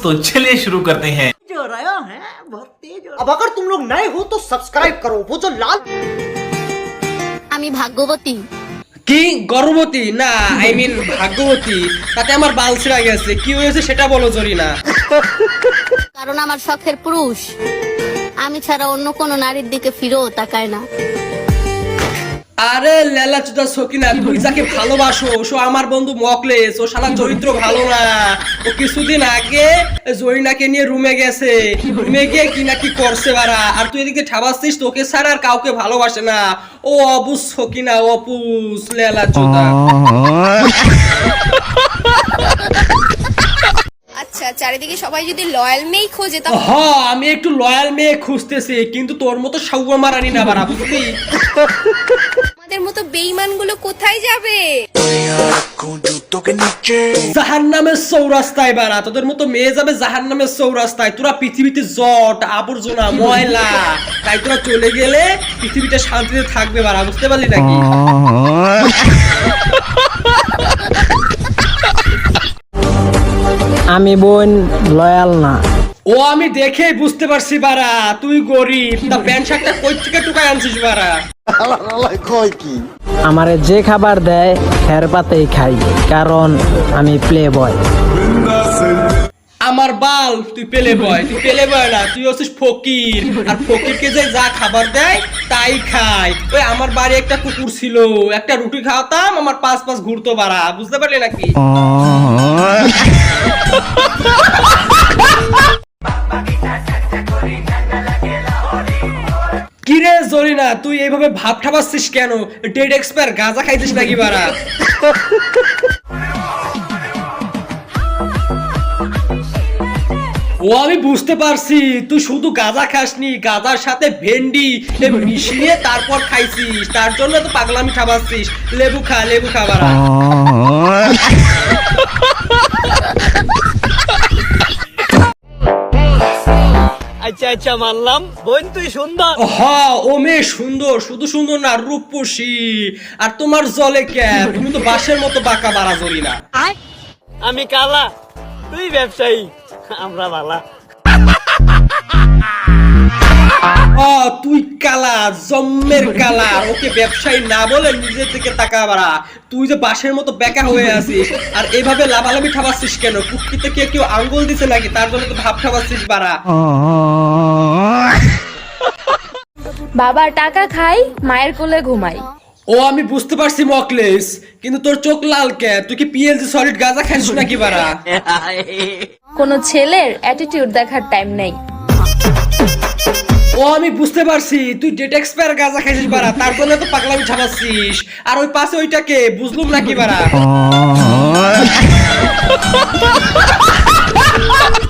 दोस्तों चलिए शुरू करते हैं। जो रहा है बहुत तेज। अब अगर तुम लोग नए हो तो सब्सक्राइब करो, वो जो लाल। আমি ভাগ্যবতী। কি গর্ভবতী না আই মিন ভাগ্যবতী, তাতে আমার বাল ছিঁড়া গেছে, কি হয়েছে সেটা বলো জরিনা। কারণ আমার শখের পুরুষ আমি ছাড়া অন্য কোনো নারীর দিকে ফিরেও তাকায় না। আরে লেলা চুদা সকিনা, তুই যাকে ভালোবাসো সো আমার বন্ধু মকলেস, ও শালা চরিত্র ভালো না। ও কিছুদিন আগে জরিনাকে নিয়ে রুমে গেছে, রুমে গিয়ে কি না কি করছে বারা, আর তুই এদিকে ঠাবাসছিস তোকে ছাড়া আর কাউকে ভালোবাসে না। ও অবুস সকিনা, অপুস লেলা চুদা। আচ্ছা, চারিদিকে সবাই যদি লয়াল মেয়ে খোঁজে তা হ্যাঁ, আমি একটু লয়াল মেয়ে খুঁজতেছি, কিন্তু তোর মতো সাউয়া মারানি না বারা, বুঝলি? আমাদের মতো বেঈমানগুলো কোথায় যাবে? জাহান্নামের চৌরাস্তায় বারা, তোদের মতো মেয়ে যাবে জাহান্নামের চৌরাস্তায়। তোরা পৃথিবীতে জট আবর্জনা ময়লা, তাই তোরা চলে গেলে পৃথিবীটা শান্তিতে থাকবে বারা, বুঝতে পারলি নাকি? আমি বোন লয়াল না। ও আমি দেখেই বুঝতে পারছি বারা, তুই গরিব। তা প্যান্ট শার্টটা কই থেকে টুকায় আনছিস বারা? আমারে যে খাবার দেয় হের পাতেই খাই, কারণ আমি প্লে বয়। আমার বাল, তুই পেলে বয়, তুই পেলে বয় না, তুই হচ্ছিস ফকির। আর ফকিরকে যে যা খাবার দেয় তাই খায়। ওই আমার বাড়ি একটা কুকুর ছিল, একটা রুটি খাওয়াতাম আমার পাঁচ পাঁচ ঘুরতো বাড়া, বুঝতে পারলি নাকি? কিরে জরিনা, তুই এইভাবে ভাব ঠাবাচ্ছিস কেন? ডেড এক্সপায়ার গাঁজা খাইছিস নাকি বাড়া? ও আমি বুঝতে পারছি, তুই শুধু গাঁজা খাসনি, গাঁজার সাথে ভেন্ডি মিশিয়ে তারপর খাইছিস, তার জন্য তো পাগলামি খাবাচ্ছিস। লেবু খা, লেবু খা বাড়া। আচ্ছা আচ্ছা মানলাম, বোন তুই সুন্দর। হ্যাঁ, ও মেয়ে সুন্দর, শুধু সুন্দর না রূপসী। আর তোমার জলে কে? তুমি তো বাঁশের মতো বাঁকা বাড়া জরিনা। আমি কালা, তুই ব্যবসায়ী, আমরা বালা। তুই কালা, জম্মের কালা। ওকে ব্যবসায়ী না বলে নিজের দিকে তাকা বাড়া। তুই যে বাঁশের মতো বেকা হয়ে আছিস, আর এইভাবে লাভালাভি খাবাচ্ছিস কেন? কুটকিতে কেউ আঙ্গুল দিছে নাকি? তার জন্য তো ভাব খাবাচ্ছিস বাড়া। বাবা টাকা খাই, মায়ের কোলে ঘুমাই। ও আমি বুঝতে পারছি মকলেস, কিন্তু তোর চোখ লাল কে? তুই কি পিএলজি সলিড গাঁজা খাইছিস নাকি বাড়া? কোনো ছেলের অ্যাটিটিউড দেখার টাইম নেই। ও আমি বুঝতে পারছি, তুই ডেট এক্সপায়ার গাঁজা খাইছিস বাড়া, তার জন্য তো পাগলামি ছাপাচ্ছিস। আর ওই পাশে ওইটাকে বুঝলুম নাকি বাড়া?